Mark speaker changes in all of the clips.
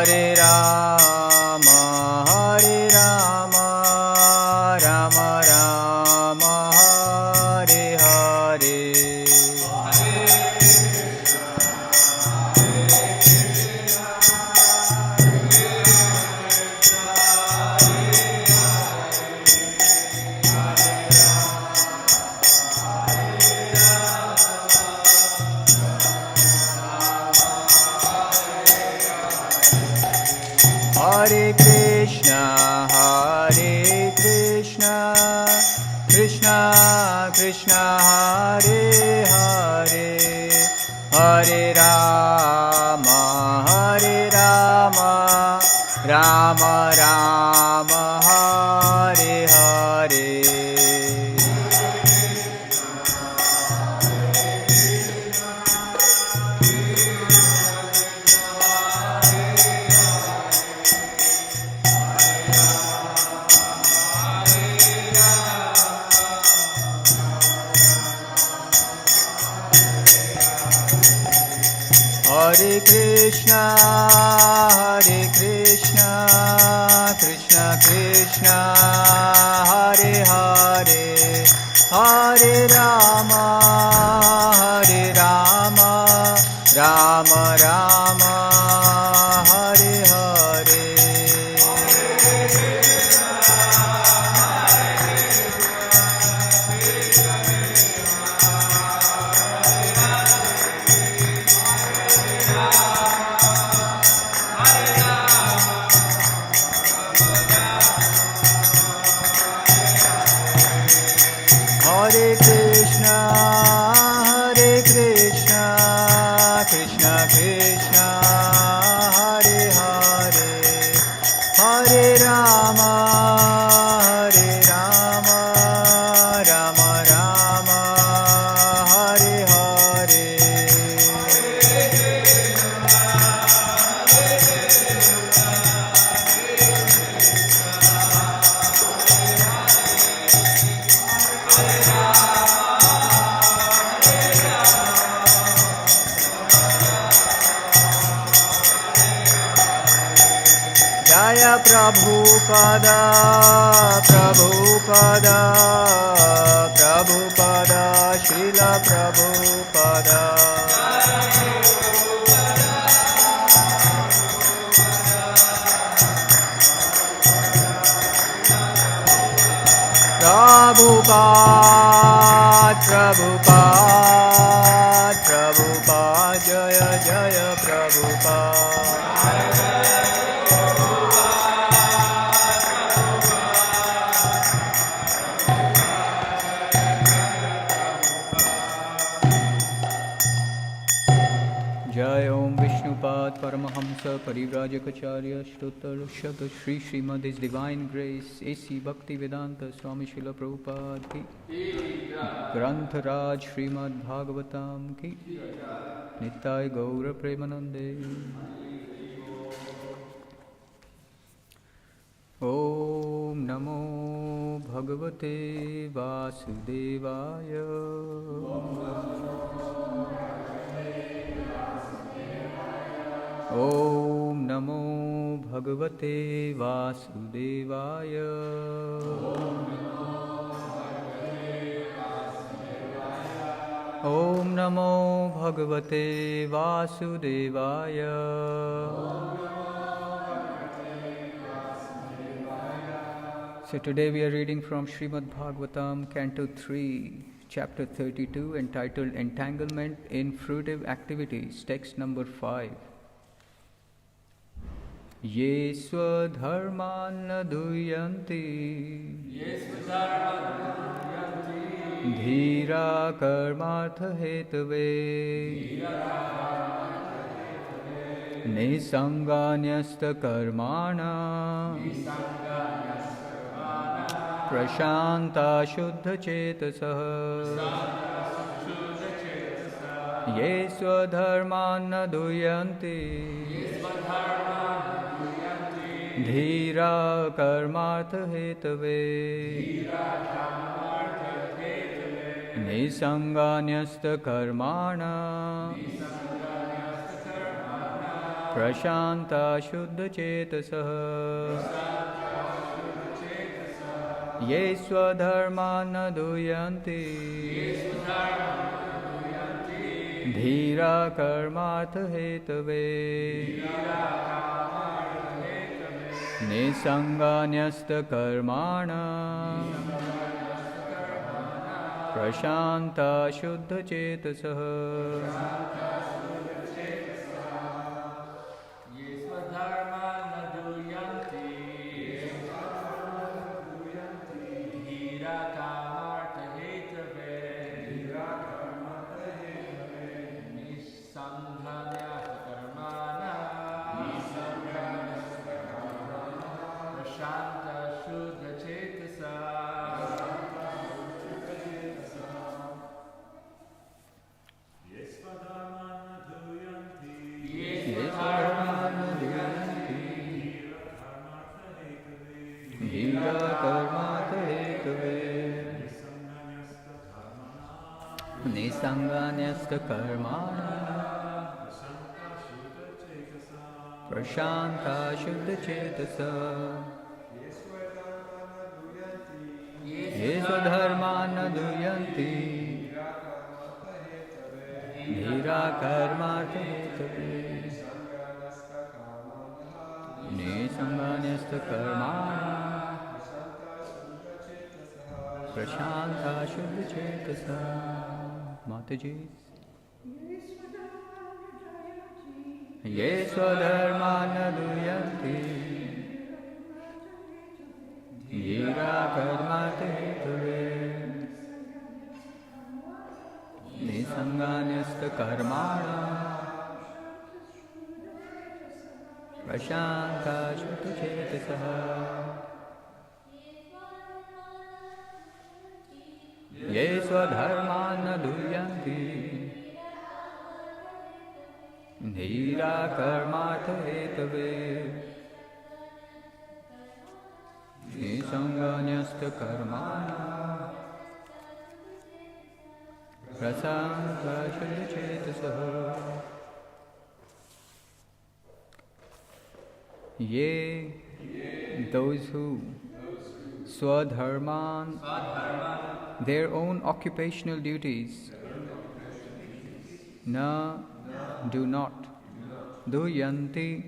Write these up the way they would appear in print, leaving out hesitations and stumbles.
Speaker 1: Hare Rama, Hare Rama, Rama Rama, Hare Hare. Hare Krishna, Krishna Krishna, Hare Hare, Hare Rama, Rama Rama, Hare Hare. Hare Krishna, Krishna Krishna, Hare Hare, Hare Rama, Rama Rama, Hare Hare. Hare Krishna, Krishna Krishna, Hare Hare, Hare Rama, Rama Rama, Hare Hare. Jaya Prabhupada, Srila Prabhupada. Prabhupada, Jaya Jaya Prabhupada. Jai Om Vishnupad Paramahamsa Parivrajacharya Shtotar Shata Shri Srimad His Divine Grace A.C. Bhakti Vedanta Swami Srila Prabhupada Ki Granth Raj Srimad Bhagavatam Ki Nittai Gaura Premanande. Om Namo Bhagavate Vasudevaya. Om Namo Bhagavate Vasudevaya. Om Namo Bhagavate Vasudevaya. So today we are reading from Srimad Bhagavatam, Canto 3, Chapter 32, entitled Entanglement in Fruitive Activities, text number 5. Ye swadharman duyanti dhira karmartha hetave nisanganyasta karmana prashanta shuddha chetasah. Ye swadharman duyanti dhira karmartha hetave nisanganyasta karmana Prashanta Shuddha Chetasah Ye Swadharma Naduyanti Dhira Karmartha Hetave Nisanganyasta Karmana Prashanta Shuddha Chetasah Nisanganyasta Karmana Prashanta Shuddha Chetasa Ye Swadharmana Duyanti Dhira Karmartha Hetave Nisanganyasta Karmana Prashanta Shuddha Chetasa Mataji Ye Swadharmana Duyanti Dhira Karmartha Hetave Nisanganyasta Karmana Prashanta Shuddha Chetasa Ye Swadharmana Duyanti Dhira Karmartha Hetave Nisanganyasta Karmana Prashanta Shuddha Chetasa Ye, those who Swadharman, their own occupational duties, na, do not, duyanti,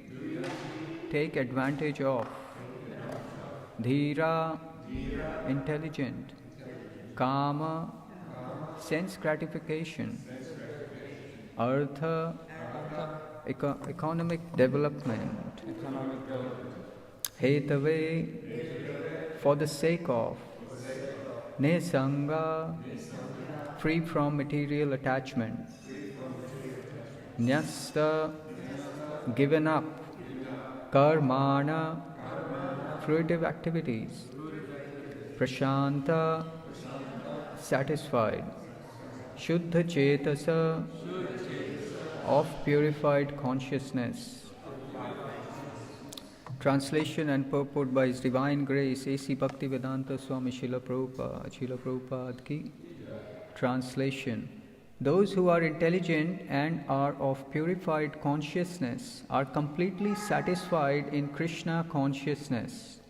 Speaker 1: take advantage of, dhira, intelligent, kama, sense gratification, artha, economic development, hetave, for the sake of, nesanga, free from material attachment, nyasta, given up, karmana, fruitive activities, prashanta, satisfied, shuddha chetasa, of purified consciousness. Translation and purport by His Divine Grace A.C. Bhaktivedanta Swami Srila Prabhupada ki. Translation. Those who are intelligent and are of purified consciousness are completely satisfied in Krishna consciousness.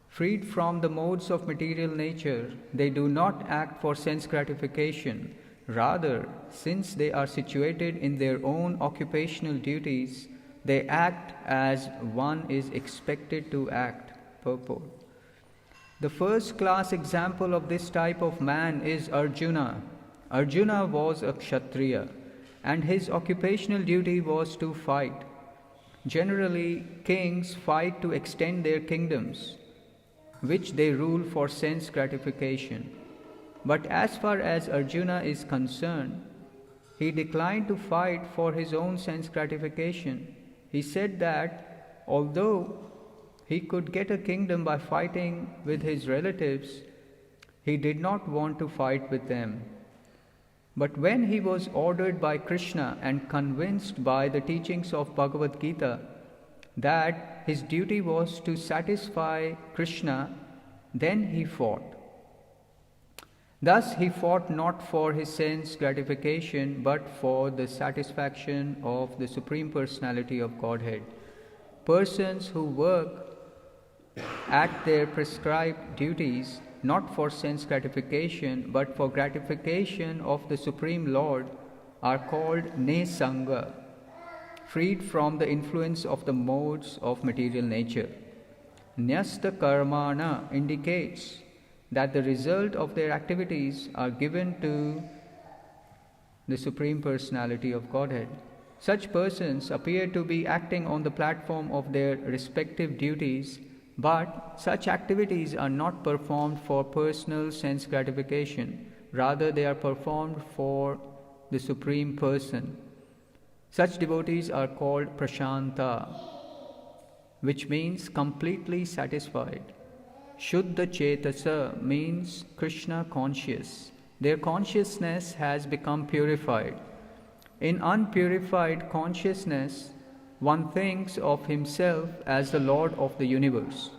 Speaker 1: Freed from the modes of material nature, they do not act for sense gratification. Rather, since they are situated in their own occupational duties, they act as one is expected to act. Purport. The first class example of this type of man is Arjuna. Arjuna was a Kshatriya, and his occupational duty was to fight. Generally, kings fight to extend their kingdoms, which they rule for sense gratification. But as far as Arjuna is concerned, he declined to fight for his own sense gratification. He said that although he could get a kingdom by fighting with his relatives, he did not want to fight with them. But when he was ordered by Krishna and convinced by the teachings of Bhagavad Gita that his duty was to satisfy Krishna, then he fought. Thus he fought not for his sense gratification, but for the satisfaction of the Supreme Personality of Godhead. Persons who work at their prescribed duties, not for sense gratification, but for gratification of the Supreme Lord, are called Nesanga, freed from the influence of the modes of material nature. Nyasta Karmana indicates that the result of their activities are given to the Supreme Personality of Godhead. Such persons appear to be acting on the platform of their respective duties, but such activities are not performed for personal sense gratification. Rather, they are performed for the Supreme Person. Such devotees are called Prashanta, which means completely satisfied. Shuddha Chetasa means Krishna conscious. Their consciousness has become purified. In unpurified consciousness, one thinks of himself as the Lord of the universe.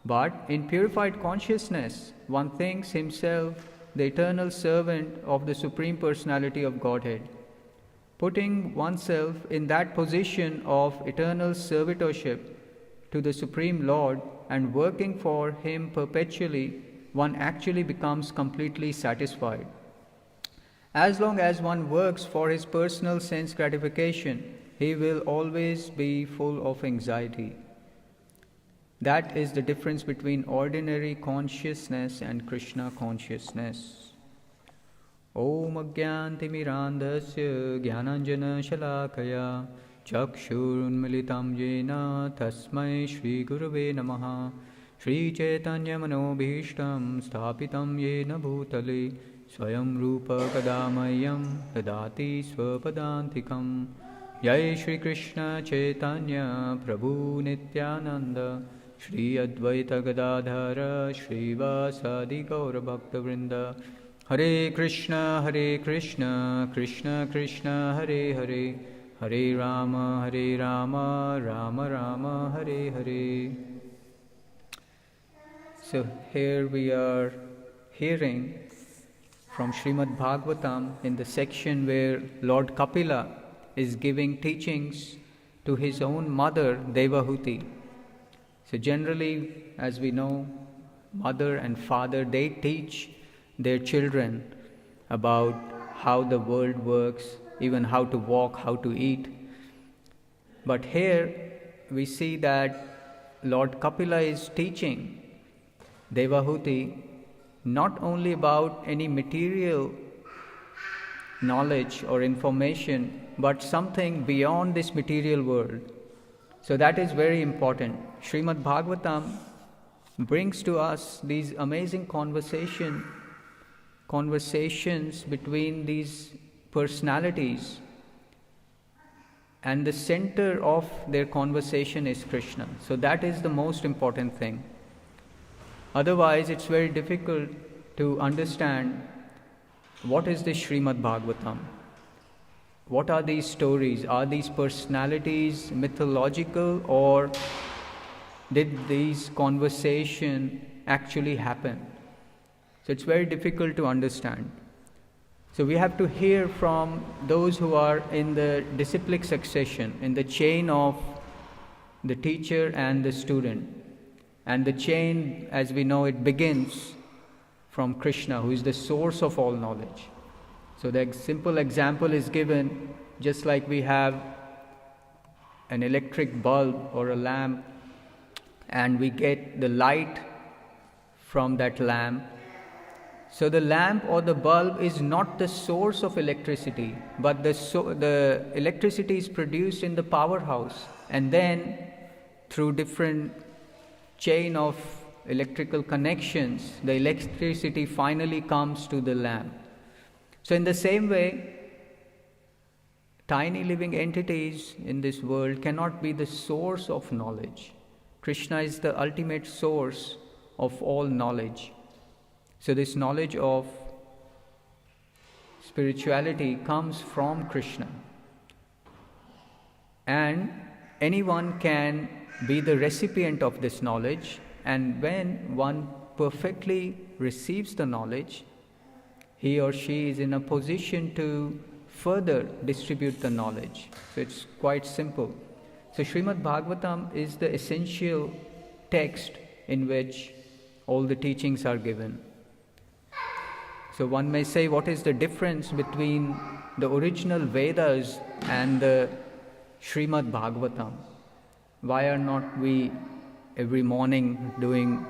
Speaker 1: But in purified consciousness, one thinks himself the eternal servant of the Supreme Personality of Godhead. Putting oneself in that position of eternal servitorship to the Supreme Lord and working for Him perpetually, one actually becomes completely satisfied. As long as one works for his personal sense gratification, he will always be full of anxiety. That is the difference between ordinary consciousness and Krishna consciousness. Om Agyantimirandasya Gyananjana Shalakaya Chakshurunmilitam Jena Tasmai Shri Gurave Namaha Shri Chaitanya Manobhishtam Sthapitam Yena Bhutale Swayam Rupa Kadamayam Dadati Swapadantikam Jai Shri Krishna Chaitanya Prabhu Nityananda Shri Advaita Gadadhara Shri Vasadi Gaura Bhakta Vrinda Hare Krishna, Krishna Krishna, Hare Hare, Hare Rama, Rama Rama, Hare Hare. So here we are hearing from Srimad Bhagavatam in the section where Lord Kapila is giving teachings to his own mother, Devahuti. So generally, as we know, mother and father, they teach their children about how the world works, even how to walk, how to eat. But here we see that Lord Kapila is teaching Devahuti not only about any material knowledge or information, but something beyond this material world. So that is very important. Srimad Bhagavatam brings to us these amazing conversations between these personalities, and the center of their conversation is Krishna. So that is the most important thing. Otherwise, it's very difficult to understand what is this Srimad Bhagavatam. What are these stories? Are these personalities mythological, or did these conversations actually happen? So it's very difficult to understand. So we have to hear from those who are in the disciplic succession, in the chain of the teacher and the student. And the chain, as we know, it begins from Krishna, who is the source of all knowledge. So the simple example is given, just like we have an electric bulb or a lamp, and we get the light from that lamp. So the lamp or the bulb is not the source of electricity, but the electricity is produced in the powerhouse, and then through different chain of electrical connections, the electricity finally comes to the lamp. So in the same way, tiny living entities in this world cannot be the source of knowledge. Krishna is the ultimate source of all knowledge. So this knowledge of spirituality comes from Krishna. And anyone can be the recipient of this knowledge, and when one perfectly receives the knowledge, he or she is in a position to further distribute the knowledge. So it's quite simple. So Srimad Bhagavatam is the essential text in which all the teachings are given. So one may say, what is the difference between the original Vedas and the Srimad Bhagavatam? Why are not we every morning doing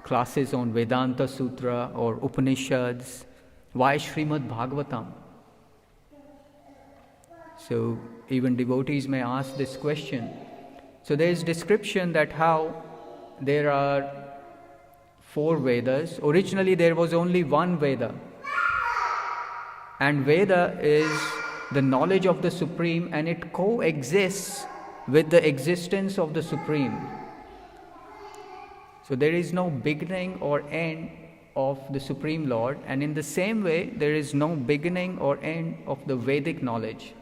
Speaker 1: classes on Vedanta Sutra or Upanishads? Why Srimad Bhagavatam? So even devotees may ask this question. So there is description that how there are 4 Vedas. Originally there was only one Veda. And Veda is the knowledge of the Supreme, and it coexists with the existence of the Supreme. So there is no beginning or end of the Supreme Lord, and in the same way there is no beginning or end of the Vedic knowledge.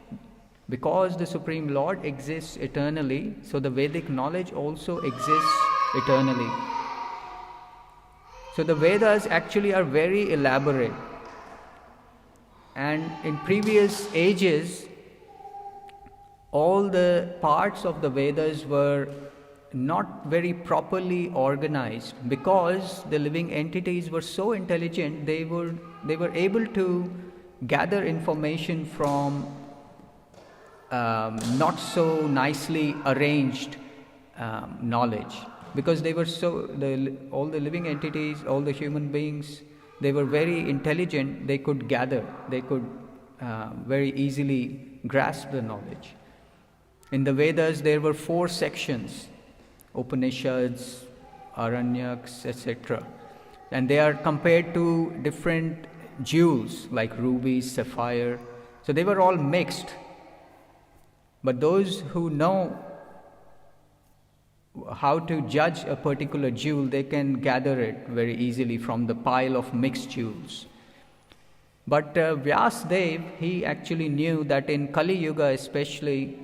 Speaker 1: Because the Supreme Lord exists eternally, so the Vedic knowledge also exists eternally. So the Vedas actually are very elaborate. And in previous ages, all the parts of the Vedas were not very properly organized, because the living entities were so intelligent, they were able to gather information from not so nicely arranged knowledge, because they were all the living entities, all the human beings, they were very intelligent. They could gather, they could very easily grasp the knowledge. In the Vedas there were 4 sections: Upanishads, Aranyaks, etc. And they are compared to different jewels like rubies, sapphire. So they were all mixed. But those who know how to judge a particular jewel, they can gather it very easily from the pile of mixed jewels. But Vyasadeva, he actually knew that in Kali Yuga especially,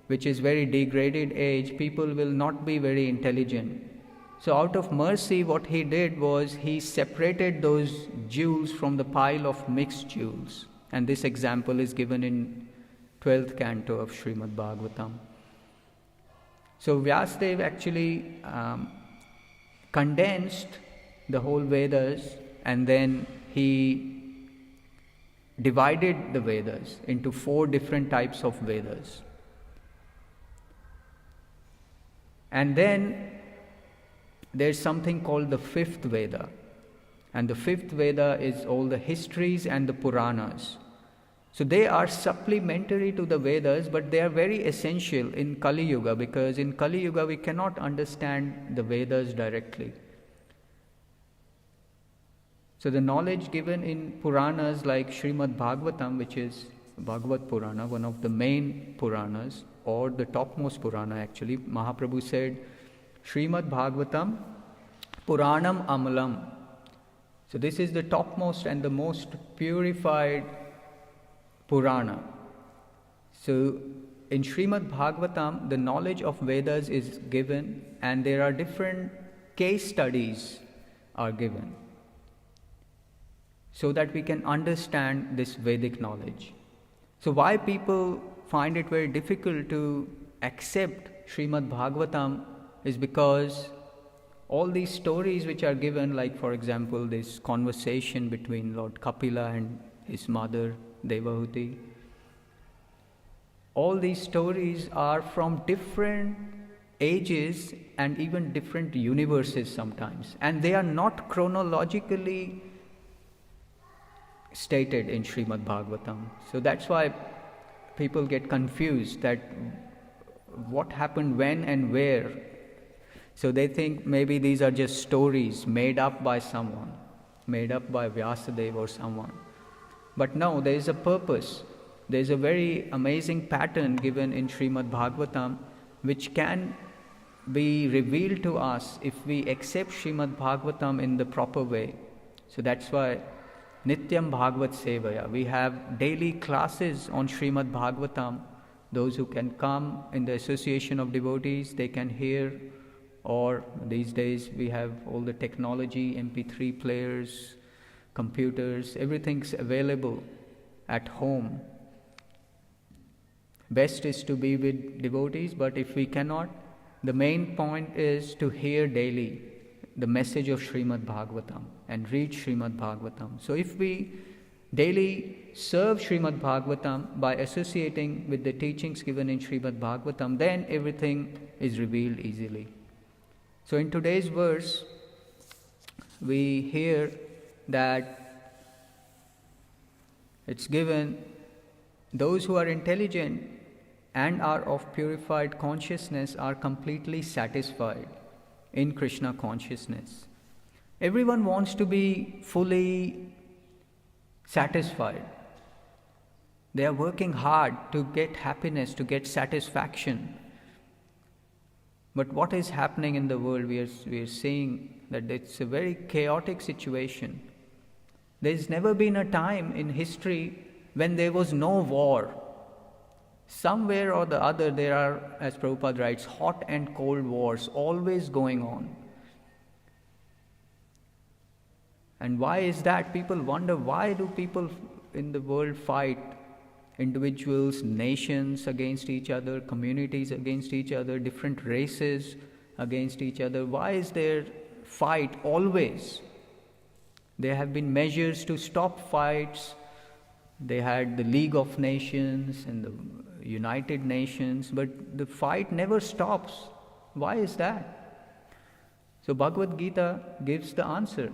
Speaker 1: which is very degraded age, people will not be very intelligent. So out of mercy, what he did was he separated those jewels from the pile of mixed jewels. And this example is given in 12th canto of Srimad Bhagavatam. So Vyasadeva actually condensed the whole Vedas, and then he divided the Vedas into 4 different types of Vedas. And then there's something called the 5th Veda. And the 5th Veda is all the histories and the Puranas. So they are supplementary to the Vedas, but they are very essential in Kali Yuga, because in Kali Yuga we cannot understand the Vedas directly. So the knowledge given in Puranas like Srimad Bhagavatam, which is Bhagavat Purana, one of the main Puranas, or the topmost Purana actually, Mahaprabhu said, Srimad Bhagavatam Puranam Amalam. So this is the topmost and the most purified Purana. So in Srimad Bhagavatam, the knowledge of Vedas is given, and there are different case studies are given, so that we can understand this Vedic knowledge. So why people find it very difficult to accept Srimad Bhagavatam is because all these stories which are given, like for example this conversation between Lord Kapila and his mother Devahuti, all these stories are from different ages and even different universes sometimes, and they are not chronologically stated in Srimad Bhagavatam. So that's why people get confused that what happened when and where. So they think maybe these are just stories made up by someone, made up by Vyasadeva or someone. But no, there is a purpose. There is a very amazing pattern given in Srimad Bhagavatam which can be revealed to us if we accept Srimad Bhagavatam in the proper way. So that's why Nityam Bhagavat Sevaya, we have daily classes on Srimad Bhagavatam. Those who can come in the association of devotees, they can hear, or these days we have all the technology, MP3 players, computers, everything's available at home. Best is to be with devotees, but if we cannot, the main point is to hear daily the message of Srimad Bhagavatam and read Srimad Bhagavatam. So if we daily serve Srimad Bhagavatam by associating with the teachings given in Srimad Bhagavatam, then everything is revealed easily. So in today's verse, we hear that it's given, those who are intelligent and are of purified consciousness are completely satisfied in Krishna consciousness. Everyone wants to be fully satisfied. They are working hard to get happiness, to get satisfaction. But what is happening in the world? We are seeing that it's a very chaotic situation. There's never been a time in history when there was no war. Somewhere or the other there are, as Prabhupada writes, hot and cold wars always going on. And why is that? People wonder, why do people in the world fight? Individuals, nations against each other, communities against each other, different races against each other. Why is there fight always? There have been measures to stop fights. They had the League of Nations and the United Nations, but the fight never stops. Why is that? So Bhagavad Gita gives the answer.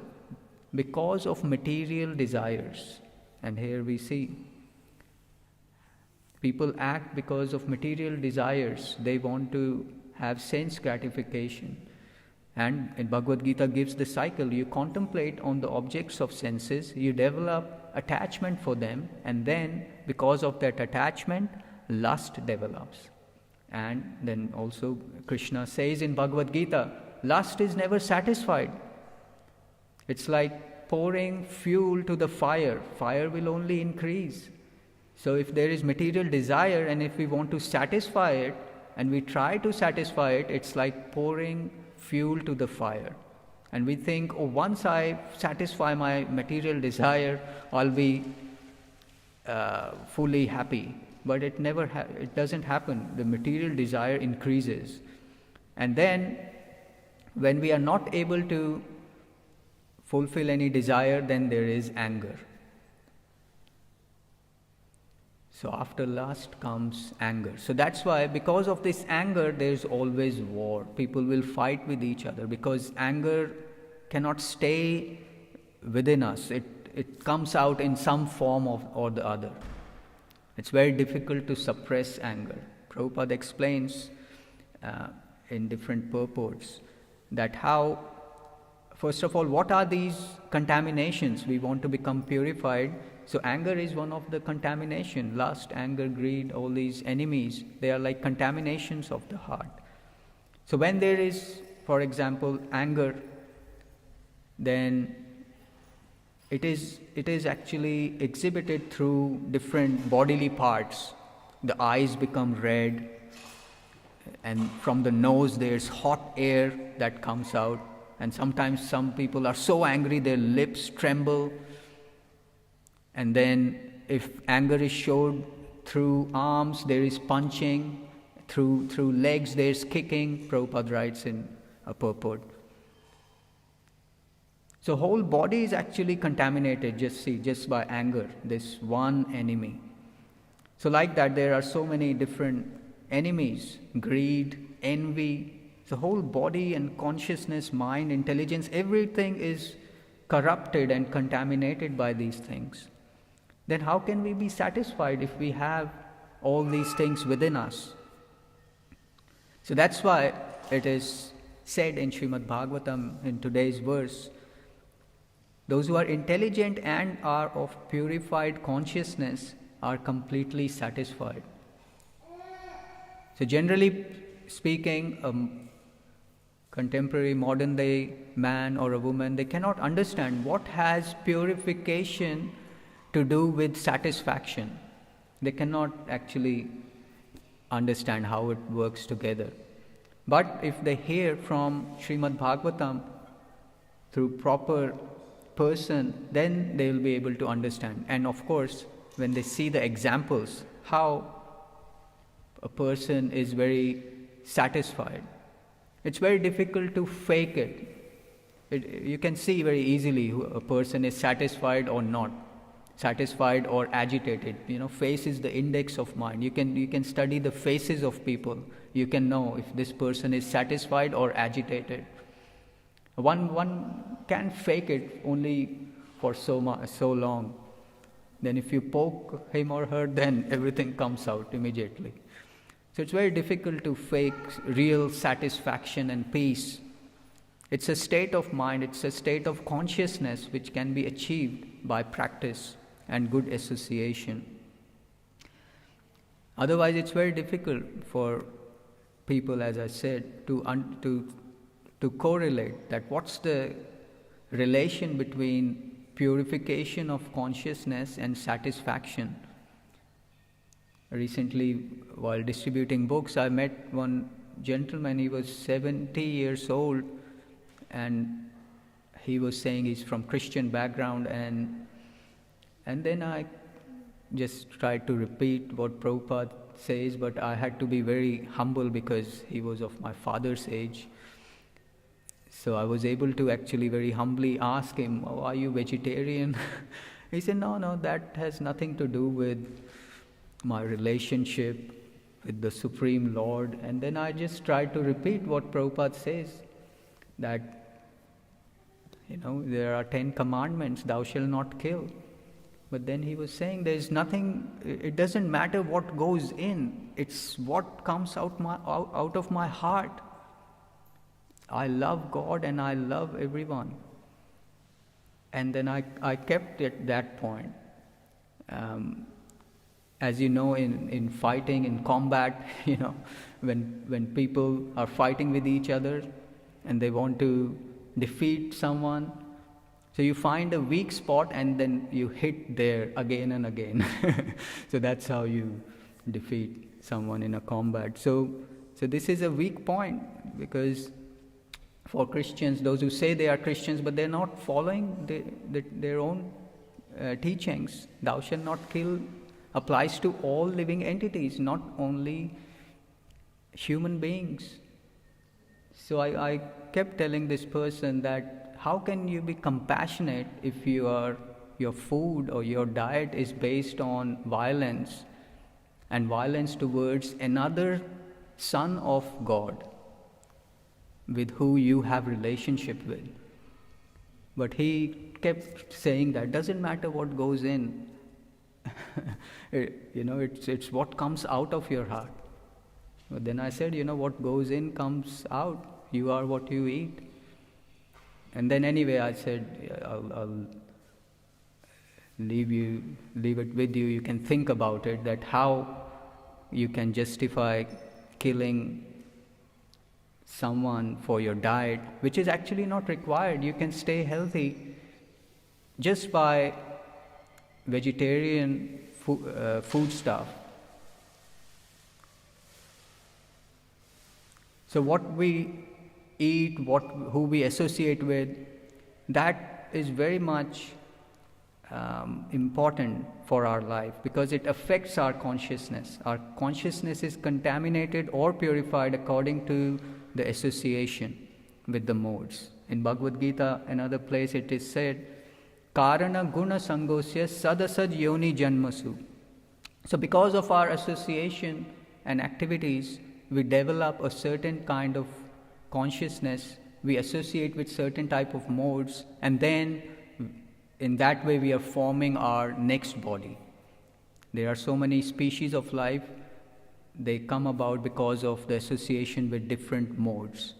Speaker 1: Because of material desires. And here we see people act because of material desires. They want to have sense gratification. And in Bhagavad Gita gives the cycle. You contemplate on the objects of senses, you develop attachment for them, and then because of that attachment, lust develops. And then also Krishna says in Bhagavad Gita, lust is never satisfied. It's like pouring fuel to the fire. Fire will only increase. So if there is material desire and if we want to satisfy it and we try to satisfy it, it's like pouring fuel to the fire. And we think, oh, once I satisfy my material desire, I'll be fully happy. But it doesn't happen. The material desire increases. And then when we are not able to fulfill any desire, then there is anger. So after lust comes anger. So that's why, because of this anger, there's always war. People will fight with each other because anger cannot stay within us. It comes out in some form or the other. It's very difficult to suppress anger. Prabhupada explains in different purports that how, first of all, what are these contaminations? We want to become purified. So anger is one of the contamination. Lust, anger, greed, all these enemies, they are like contaminations of the heart. So when there is, for example, anger, then it is actually exhibited through different bodily parts. The eyes become red, and from the nose there's hot air that comes out. And sometimes some people are so angry their lips tremble. And then if anger is showed through arms, there is punching. Through legs, there is kicking. Prabhupada writes in a purport. So whole body is actually contaminated, just by anger, this one enemy. So like that, there are so many different enemies: greed, envy. The whole body and consciousness, mind, intelligence, everything is corrupted and contaminated by these things. Then how can we be satisfied if we have all these things within us? So that's why it is said in Srimad Bhagavatam in today's verse, those who are intelligent and are of purified consciousness are completely satisfied. So generally speaking, contemporary modern day man or a woman, they cannot understand what has purification to do with satisfaction. They cannot actually understand how it works together. But if they hear from Srimad Bhagavatam through proper person, then they will be able to understand. And of course, when they see the examples, how a person is very satisfied, it's very difficult to fake it. You can see very easily who a person is satisfied or not, satisfied or agitated. Face is the index of mind. You can study the faces of people. You can know if this person is satisfied or agitated. One can fake it only for so long. Then if you poke him or her, then everything comes out immediately. So it's very difficult to fake real satisfaction and peace. It's a state of mind, it's a state of consciousness which can be achieved by practice and good association. Otherwise, it's very difficult for people, as I said, to correlate that what's the relation between purification of consciousness and satisfaction. Recently, while distributing books, I met one gentleman. He was 70 years old, and he was saying he's from Christian background, and then I just tried to repeat what Prabhupada says, but I had to be very humble because he was of my father's age. So I was able to actually very humbly ask him, "Oh, are you vegetarian?" He said, no, that has nothing to do with my relationship with the Supreme Lord. And then I just tried to repeat what Prabhupada says, that there are 10 commandments, thou shalt not kill. But then he was saying there is nothing, it doesn't matter what goes in, it's what comes out of my heart. I love God and I love everyone. And then I kept at that point. As you know, in fighting, in combat, when people are fighting with each other and they want to defeat someone, so you find a weak spot and then you hit there again and again. So that's how you defeat someone in a combat. So this is a weak point, because for Christians, those who say they are Christians but they're not following their own teachings, thou shalt not kill applies to all living entities, not only human beings. So I kept telling this person that how can you be compassionate if your food or your diet is based on violence, and violence towards another son of God with who you have relationship with. But he kept saying that doesn't matter what goes in. It's what comes out of your heart. But then I said, what goes in comes out. You are what you eat. And then anyway, I said, I'll leave it with you. You can think about it, that how you can justify killing someone for your diet, which is actually not required. You can stay healthy just by vegetarian food stuff. So what we eat, who we associate with, that is very much important for our life, because it affects our consciousness. Our consciousness is contaminated or purified according to the association with the modes. In Bhagavad Gita, another place, it is said, Karana guna sangosya sadasad yoni janmasu. So because of our association and activities, we develop a certain kind of consciousness, we associate with certain type of modes, and then in that way we are forming our next body. There are so many species of life, they come about because of the association with different modes.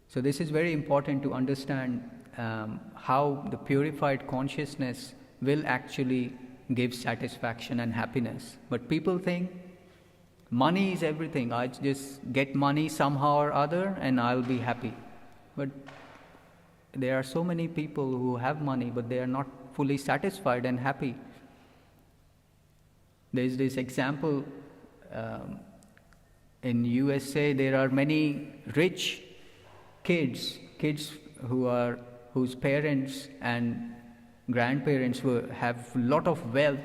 Speaker 1: So this is very important to understand how the purified consciousness will actually give satisfaction and happiness. But people think money is everything. I just get money somehow or other and I'll be happy. But there are so many people who have money but they are not fully satisfied and happy. There is this example in USA. There are many rich kids who are whose parents and grandparents have a lot of wealth,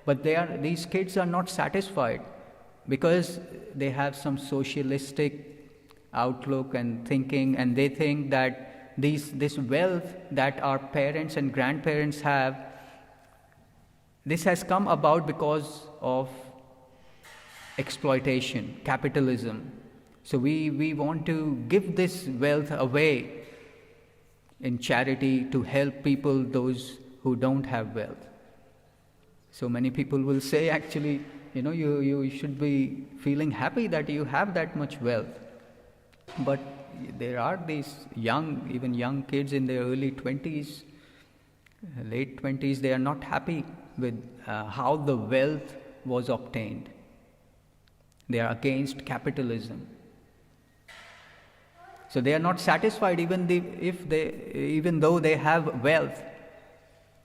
Speaker 1: but these kids are not satisfied because they have some socialistic outlook and thinking, and they think that this wealth that our parents and grandparents have, this has come about because of exploitation, capitalism. So we want to give this wealth away in charity to help people, those who don't have wealth. So many people will say, actually, you should be feeling happy that you have that much wealth. But there are these even young kids in their early 20s, late 20s, they are not happy with how the wealth was obtained. They are against capitalism. So they are not satisfied even though they have wealth.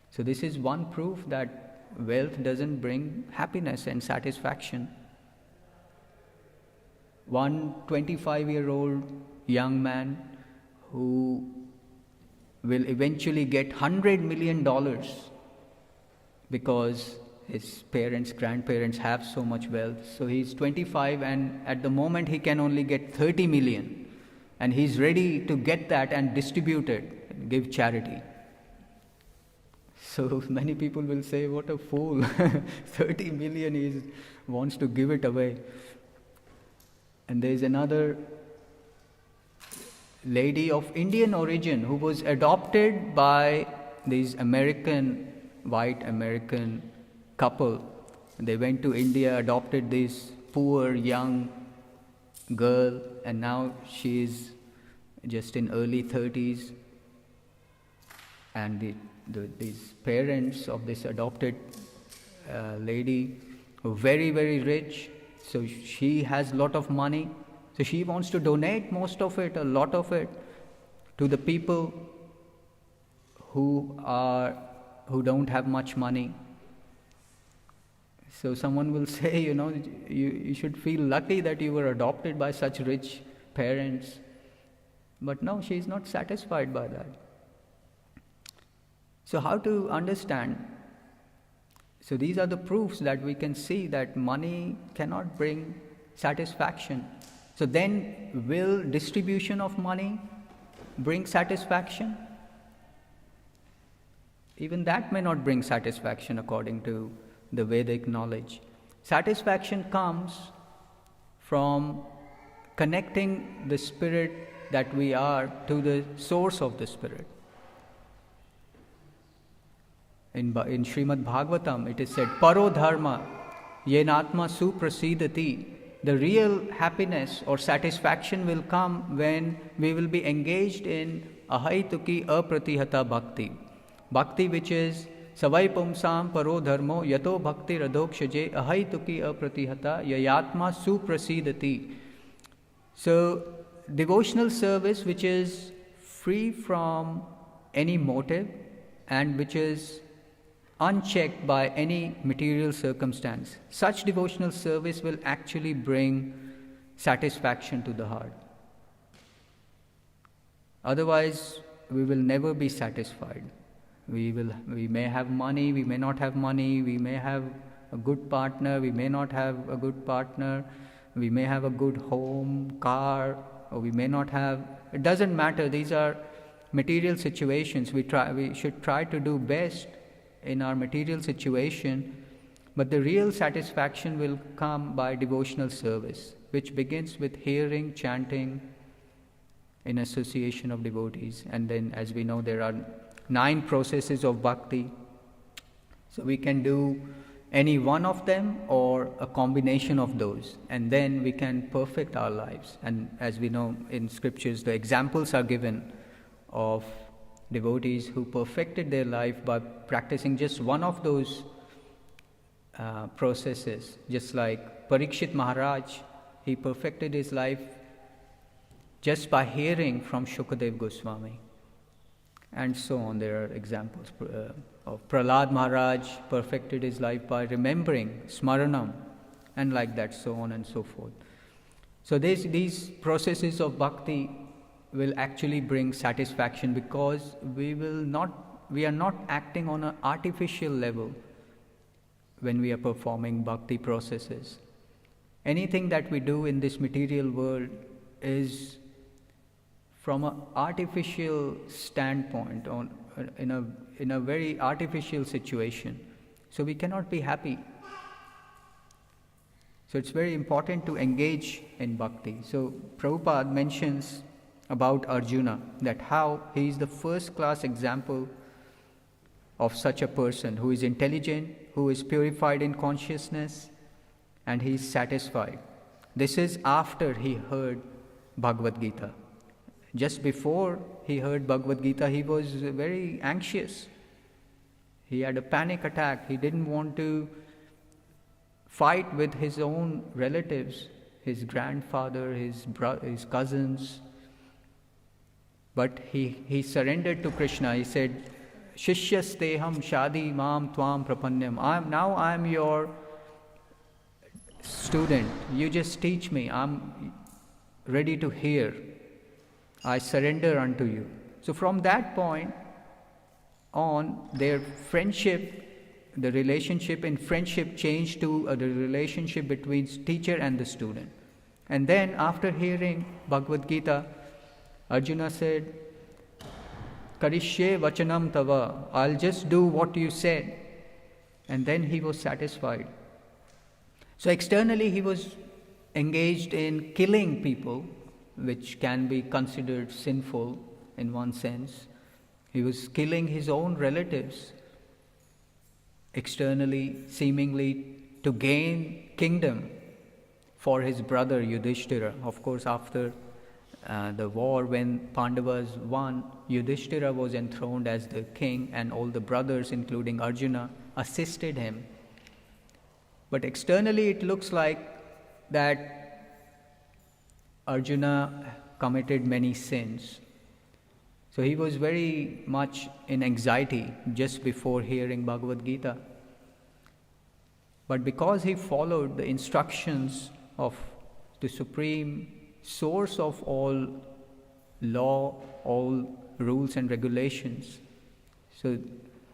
Speaker 1: So this is one proof that wealth doesn't bring happiness and satisfaction. One 25-year-old young man who will eventually get $100 million because his parents, grandparents have so much wealth. So he's 25 and at the moment he can only get 30 million. And he's ready to get that and distribute it, and give charity. So many people will say, what a fool, 30 million, he wants to give it away. And there's another lady of Indian origin who was adopted by these white American couple. They went to India, adopted this poor young girl, and now she is just in early 30s. And these parents of this adopted lady were very, very rich. So she has a lot of money. So she wants to donate most of it, a lot of it, to the people who don't have much money. So someone will say, you should feel lucky that you were adopted by such rich parents. But no, she is not satisfied by that. So how to understand? So these are the proofs that we can see that money cannot bring satisfaction. So then, will distribution of money bring satisfaction? Even that may not bring satisfaction according to the Vedic knowledge. Satisfaction comes from connecting the spirit that we are to the source of the spirit. In Srimad Bhagavatam, it is said, Paro dharma yenatma suprasidati. The real happiness or satisfaction will come when we will be engaged in ahaituki apratihata bhakti. Bhakti which is savai pumsam paro dharmo yato bhakti radhokshaje ahaituki apratihata yayatma suprasidati. So, devotional service which is free from any motive and which is unchecked by any material circumstance. Such devotional service will actually bring satisfaction to the heart. Otherwise, we will never be satisfied. We may have money, we may not have money, we may have a good partner, we may not have a good partner, we may have a good home, car, or we may not have. It doesn't matter. These are material situations. We should try to do best in our material situation, but the real satisfaction will come by devotional service, which begins with hearing, chanting in association of devotees. And then, as we know, there are 9 processes of bhakti. So we can do any one of them or a combination of those, and then we can perfect our lives. And as we know in scriptures, the examples are given of devotees who perfected their life by practicing just one of those processes. Just like Parikshit Maharaj, he perfected his life just by hearing from Shukadev Goswami. And so on. There are examples of Prahlad Maharaj perfected his life by remembering Smaranam, and like that, so on and so forth. So these processes of bhakti will actually bring satisfaction, because we are not acting on an artificial level when we are performing bhakti processes. Anything that we do in this material world is from an artificial standpoint, in a very artificial situation. So we cannot be happy. So it's very important to engage in bhakti. So Prabhupada mentions about Arjuna, that how he is the first class example of such a person who is intelligent, who is purified in consciousness, and he is satisfied. This is after he heard Bhagavad Gita. Just before he heard Bhagavad Gita, he was very anxious. He had a panic attack. He didn't want to fight with his own relatives, his grandfather, his cousins. But he surrendered to Krishna. He said, Shishyasteham shadi mam tvam prapanyam. I am your student. You just teach me. I'm ready to hear. I surrender unto you. So from that point on, their friendship, the relationship in friendship changed to the relationship between teacher and the student. And then after hearing Bhagavad Gita, Arjuna said, Karishye vachanam tava, I'll just do what you said. And then he was satisfied. So externally he was engaged in killing people, which can be considered sinful in one sense. He was killing his own relatives, externally, seemingly to gain kingdom for his brother Yudhishthira. Of course, after the war, when Pandavas won, Yudhishthira was enthroned as the king, and all the brothers, including Arjuna, assisted him. But externally it looks like that Arjuna committed many sins. So he was very much in anxiety just before hearing Bhagavad Gita. But because he followed the instructions of the supreme source of all law, all rules and regulations, so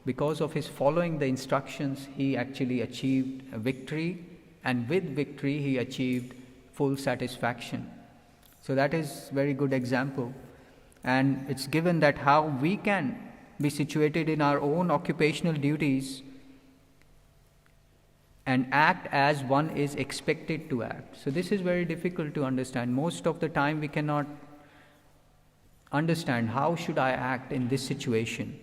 Speaker 1: because of his following the instructions, he actually achieved a victory, and with victory he achieved full satisfaction. So that is very good example. And it's given that how we can be situated in our own occupational duties and act as one is expected to act. So this is very difficult to understand. Most of the time we cannot understand how should I act in this situation,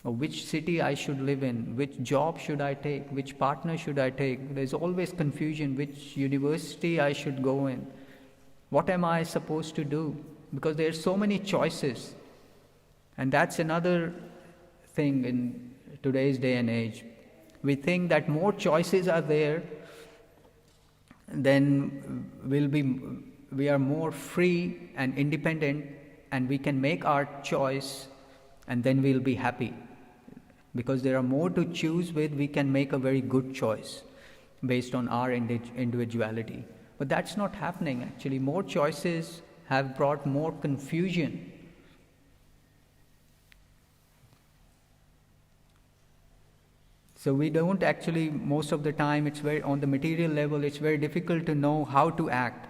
Speaker 1: or which city I should live in, which job should I take, which partner should I take. There's always confusion, which university I should go in. What am I supposed to do? Because there are so many choices. And that's another thing in today's day and age. We think that more choices are there, then we are more free and independent, and we can make our choice, and then we'll be happy. Because there are more to choose with, we can make a very good choice based on our individuality. But that's not happening actually. More choices have brought more confusion. So we don't actually, most of the time, it's very, on the material level, it's very difficult to know how to act.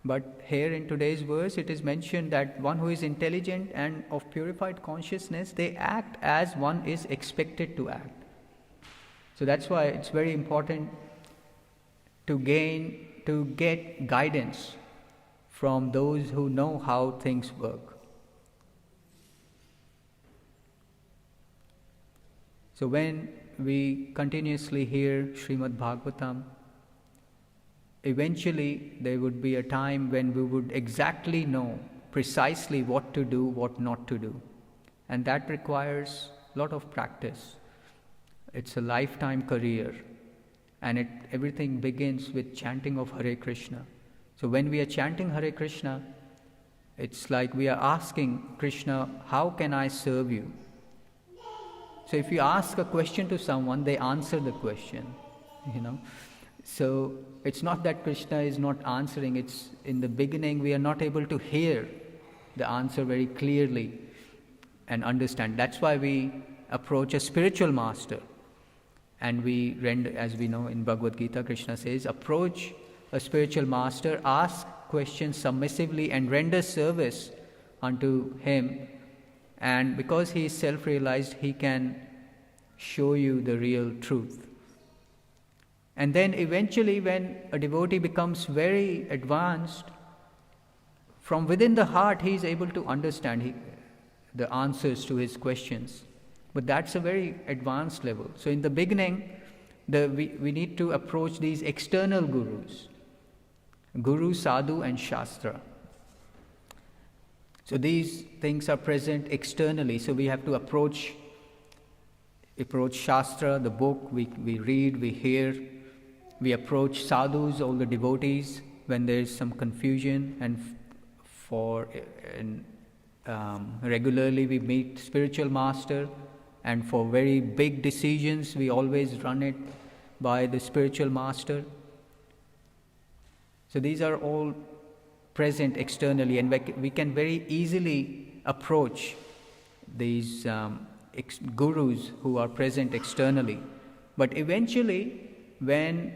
Speaker 1: But here in today's verse, it is mentioned that one who is intelligent and of purified consciousness, they act as one is expected to act. So that's why it's very important to get guidance from those who know how things work. So when we continuously hear Srimad Bhagavatam, eventually there would be a time when we would exactly know precisely what to do, what not to do. And that requires a lot of practice. It's a lifetime career. And everything begins with chanting of Hare Krishna. So when we are chanting Hare Krishna, it's like we are asking Krishna, how can I serve you? So if you ask a question to someone, they answer the question, So it's not that Krishna is not answering, it's in the beginning we are not able to hear, the answer very clearly and understand. That's why we approach a spiritual master. And we render, as we know in Bhagavad Gita, Krishna says, approach a spiritual master, ask questions submissively and render service unto him. And because he is self-realized, he can show you the real truth. And then eventually when a devotee becomes very advanced, from within the heart he is able to understand the answers to his questions. But that's a very advanced level. So in the beginning, we need to approach these external gurus. Guru, Sadhu and Shastra. So these things are present externally. So we have to approach Shastra, the book, we read, we hear. We approach sadhus, all the devotees, when there is some confusion, and regularly we meet spiritual master, and for very big decisions we always run it by the spiritual master. So these are all present externally, and we can very easily approach these gurus who are present externally. But eventually, when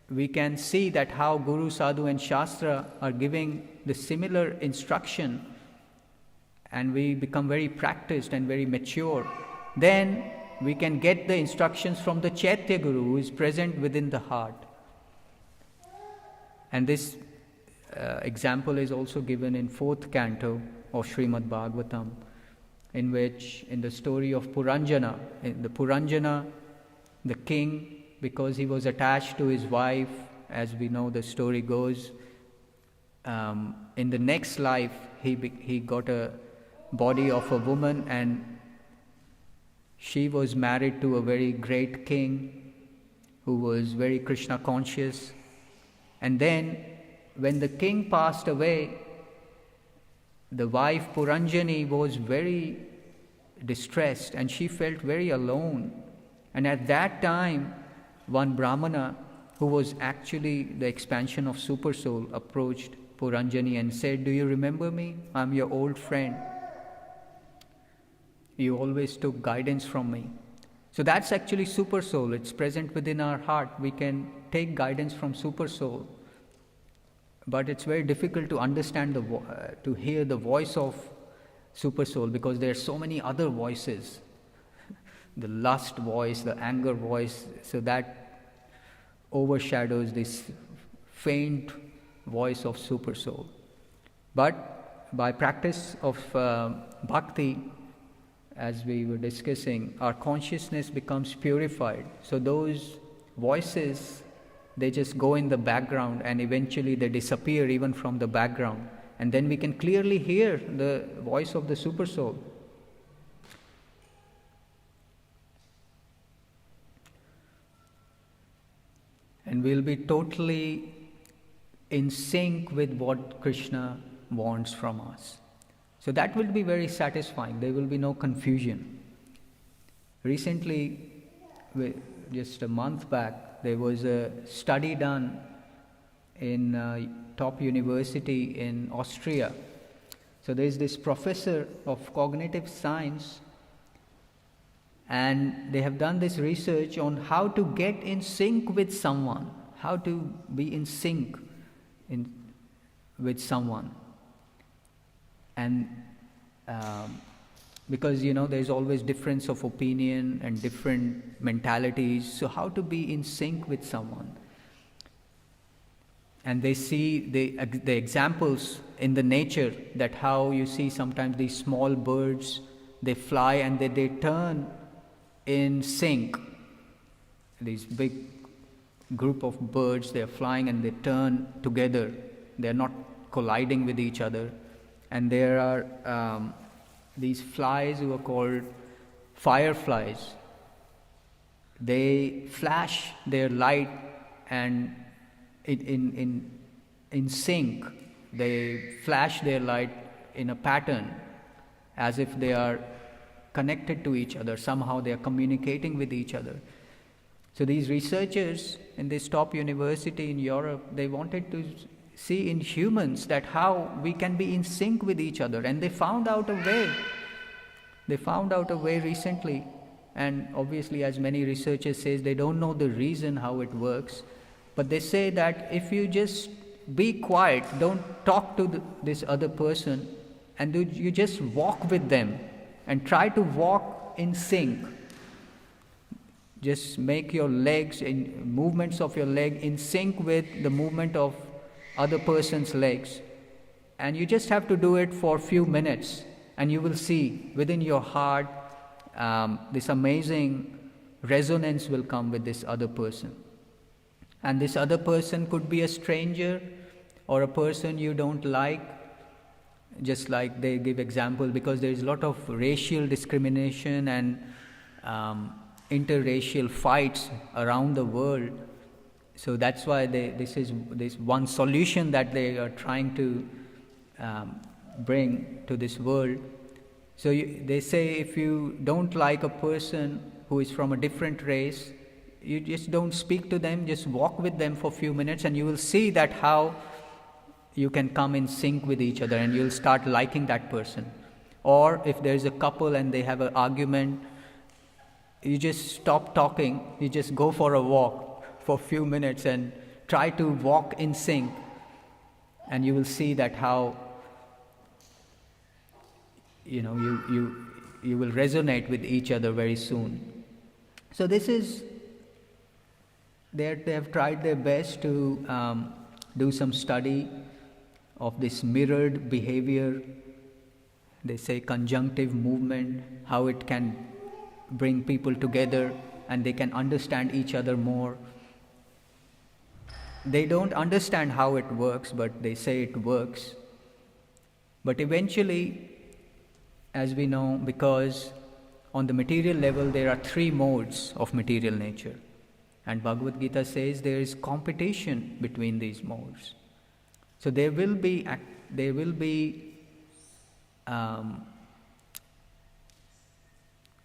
Speaker 1: we can see that how Guru, Sadhu and Shastra are giving the similar instruction, and we become very practiced and very mature, then we can get the instructions from the Chaitya Guru who is present within the heart. And this example is also given in 4th canto of Srimad Bhagavatam, in which, in the story of Puranjana, the king, because he was attached to his wife, as we know the story goes, in the next life he got a body of a woman, and she was married to a very great king who was very Krishna conscious. And then when the king passed away, the wife Puranjani was very distressed and she felt very alone. And at that time, one Brahmana, who was actually the expansion of Super Soul, approached Puranjani and said, "Do you remember me? I'm your old friend. You always took guidance from me." So that's actually Super Soul. It's present within our heart. We can take guidance from Super Soul. But it's very difficult to understand, to hear the voice of Super Soul, because there are so many other voices. The lust voice, the anger voice, so that overshadows this faint voice of Super Soul. But by practice of bhakti, as we were discussing, our consciousness becomes purified. So those voices, they just go in the background and eventually they disappear even from the background. And then we can clearly hear the voice of the Super Soul. And we'll be totally in sync with what Krishna wants from us. So that will be very satisfying. There will be no confusion. Recently, just a month back, there was a study done in a top university in Austria. So there is this professor of cognitive science, and they have done this research on how to get in sync with someone, how to be in sync with someone. And because there's always difference of opinion and different mentalities, so how to be in sync with someone. And they see the examples in the nature, that how you see sometimes these small birds, they fly and they turn in sync. These big group of birds, they are flying and they turn together. They are not colliding with each other. And there are these flies who are called fireflies. They flash their light, and in sync, they flash their light in a pattern as if they are connected to each other. Somehow they are communicating with each other. So these researchers in this top university in Europe, they wanted to see in humans that how we can be in sync with each other. And they found out a way. They found out a way recently. And obviously, as many researchers say, they don't know the reason how it works. But they say that if you just be quiet, don't talk to this other person, and you just walk with them and try to walk in sync. Just make your legs, movements of your leg in sync with the movement of other person's legs. And you just have to do it for a few minutes, and you will see within your heart this amazing resonance will come with this other person. And this other person could be a stranger or a person you don't like. Just like they give example, because there is a lot of racial discrimination and interracial fights around the world. So that's why this one solution that they are trying to bring to this world. So they say if you don't like a person who is from a different race, you just don't speak to them, just walk with them for a few minutes, and you will see that how you can come in sync with each other, and you'll start liking that person. Or if there's a couple and they have an argument, you just stop talking, you just go for a walk for a few minutes and try to walk in sync, and you will see that how you will resonate with each other very soon. So this is, they have tried their best to do some study of this mirrored behavior. They say conjunctive movement, how it can bring people together and they can understand each other more. They don't understand how it works, but they say it works. But eventually, as we know, because on the material level there are 3 modes of material nature, and Bhagavad Gita says there is competition between these modes. So there will be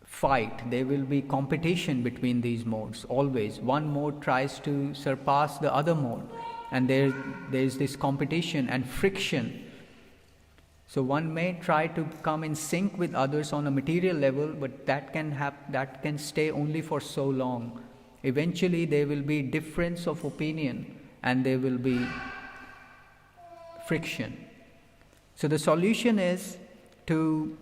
Speaker 1: fight, there will be competition between these modes always. One mode tries to surpass the other mode, and there is this competition and friction. So one may try to come in sync with others on a material level, but that can stay only for so long. Eventually there will be difference of opinion and there will be friction. So the solution is to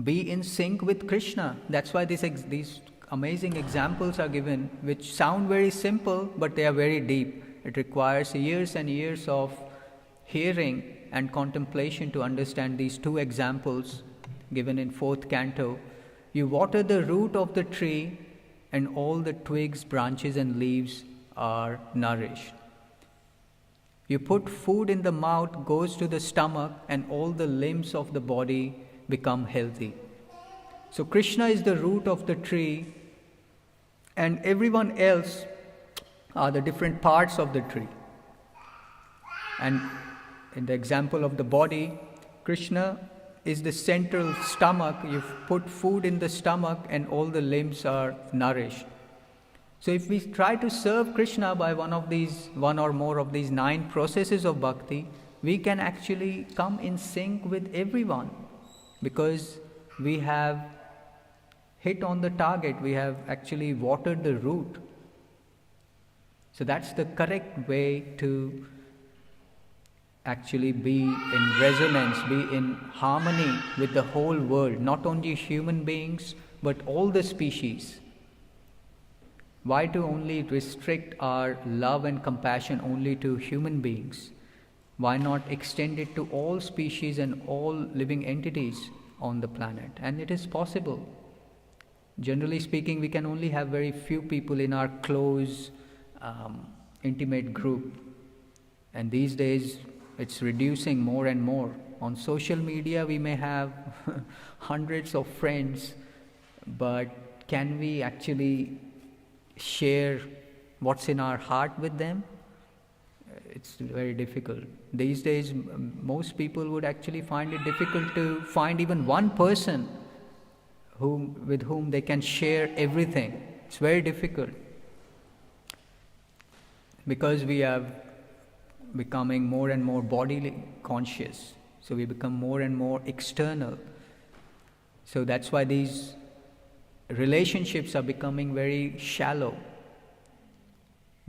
Speaker 1: be in sync with Krishna. That's why these amazing examples are given, which sound very simple, but they are very deep. It requires years and years of hearing and contemplation to understand these 2 examples given in 4th canto. You water the root of the tree, and all the twigs, branches and leaves are nourished. You put food in the mouth, goes to the stomach, and all the limbs of the body become healthy. So Krishna is the root of the tree, and everyone else are the different parts of the tree. And in the example of the body, Krishna is the central stomach. You put food in the stomach and all the limbs are nourished. So if we try to serve Krishna by one or more of these 9 processes of bhakti, we can actually come in sync with everyone, because we have hit on the target, we have actually watered the root. So that's the correct way to actually be in resonance, be in harmony with the whole world, not only human beings, but all the species. Why to only restrict our love and compassion only to human beings? Why not extend it to all species and all living entities on the planet? And it is possible. Generally speaking, we can only have very few people in our close, intimate group. And these days, it's reducing more and more. On social media, we may have hundreds of friends, but can we actually share what's in our heart with them? It's very difficult. These days, most people would actually find it difficult to find even one person with whom they can share everything. It's very difficult, because we have becoming more and more bodily conscious. So we become more and more external. So that's why these relationships are becoming very shallow.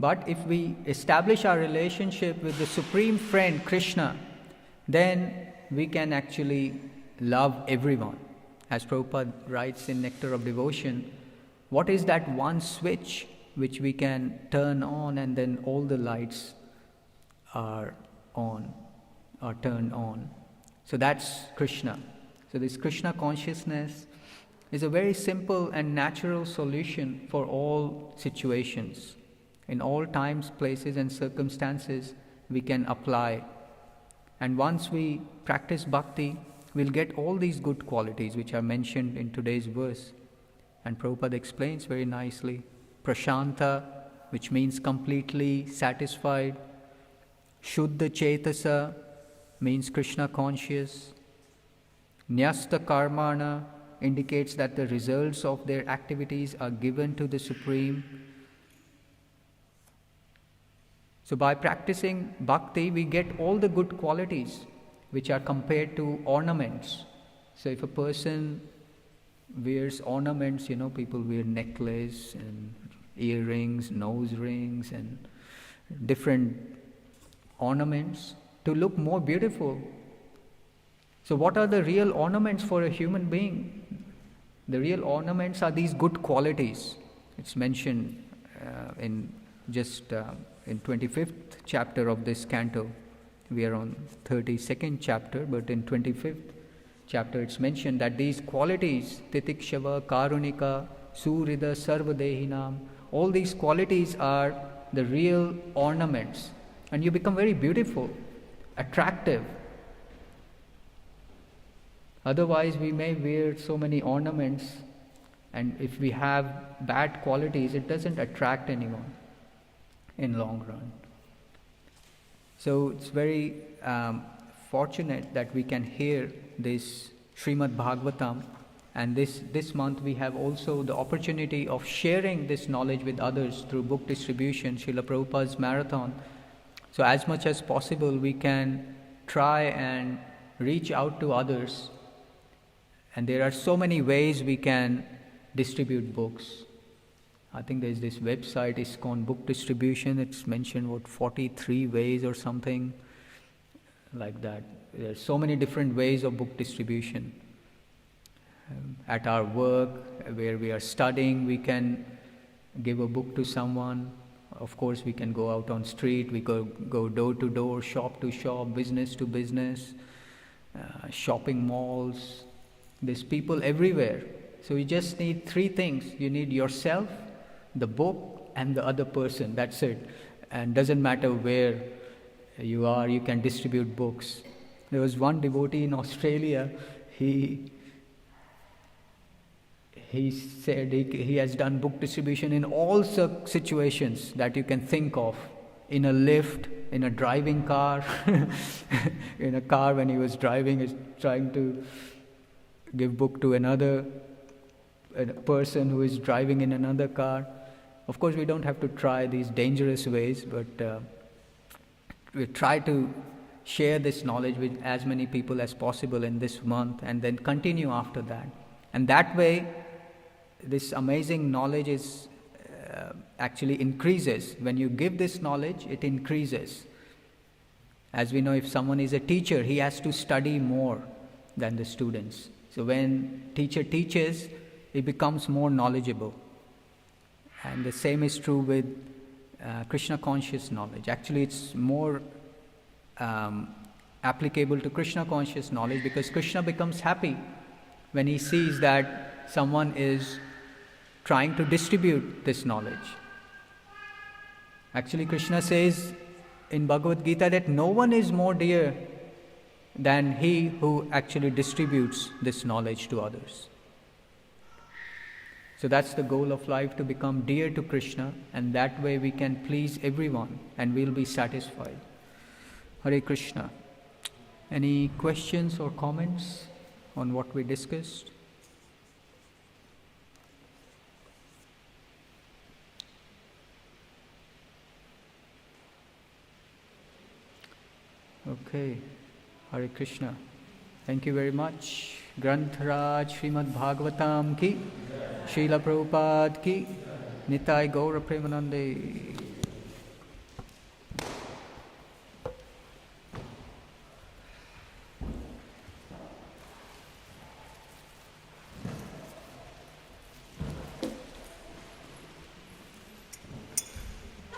Speaker 1: But if we establish our relationship with the Supreme Friend, Krishna, then we can actually love everyone. As Prabhupada writes in Nectar of Devotion, what is that one switch which we can turn on and then all the lights are on, are turned on? So that's Krishna. So this Krishna consciousness is a very simple and natural solution for all situations. In all times, places and circumstances we can apply. And once we practice bhakti, we'll get all these good qualities which are mentioned in today's verse. And Prabhupada explains very nicely. Prashanta, which means completely satisfied. Shuddha Chetasa means Krishna conscious. Nyasta Karmana indicates that the results of their activities are given to the Supreme. So by practicing bhakti, we get all the good qualities which are compared to ornaments. So if a person wears ornaments, people wear necklace and earrings, nose rings and different ornaments to look more beautiful. So what are the real ornaments for a human being? The real ornaments are these good qualities. It's mentioned in 25th chapter of this canto. We are on 32nd chapter, but in 25th chapter it's mentioned that these qualities, Titikshava, Karunika, Surida, Sarvadehinam, all these qualities are the real ornaments. And you become very beautiful, attractive. Otherwise, we may wear so many ornaments, and if we have bad qualities, it doesn't attract anyone in long run. So it's very fortunate that we can hear this Srimad Bhagavatam, and this month we have also the opportunity of sharing this knowledge with others through book distribution, Srila Prabhupada's marathon. So as much as possible we can try and reach out to others, and there are so many ways we can distribute books. I think there's this website, ISKCON Book Distribution, it's mentioned 43 ways or something like that. There are so many different ways of book distribution. At our work, where we are studying, we can give a book to someone. Of course, we can go out on street, we go door to door, shop to shop, business to business, shopping malls. There's people everywhere. So you just need three things. You need yourself, the book, and the other person. That's it. And doesn't matter where you are, you can distribute books. There was one devotee in Australia, he said he has done book distribution in all situations that you can think of. In a lift, in a driving car, in a car when he was driving, he's trying to give book to a person who is driving in another car. Of course, we don't have to try these dangerous ways, but we try to share this knowledge with as many people as possible in this month, and then continue after that. And that way, this amazing knowledge is actually increases. When you give this knowledge, it increases. As we know, if someone is a teacher, he has to study more than the students. So when teacher teaches, he becomes more knowledgeable. And the same is true with Krishna conscious knowledge. Actually, it's more applicable to Krishna conscious knowledge, because Krishna becomes happy when he sees that someone is trying to distribute this knowledge. Actually, Krishna says in Bhagavad Gita that no one is more dear than he who actually distributes this knowledge to others. So that's the goal of life, to become dear to Krishna, and that way we can please everyone and we'll be satisfied. Hare Krishna. Any questions or comments on what we discussed? Okay. Hare Krishna. Thank you very much. Grantharaj Srimad Bhagavatam ki, Srila Prabhupada ki, Nitai Gaura Premanande.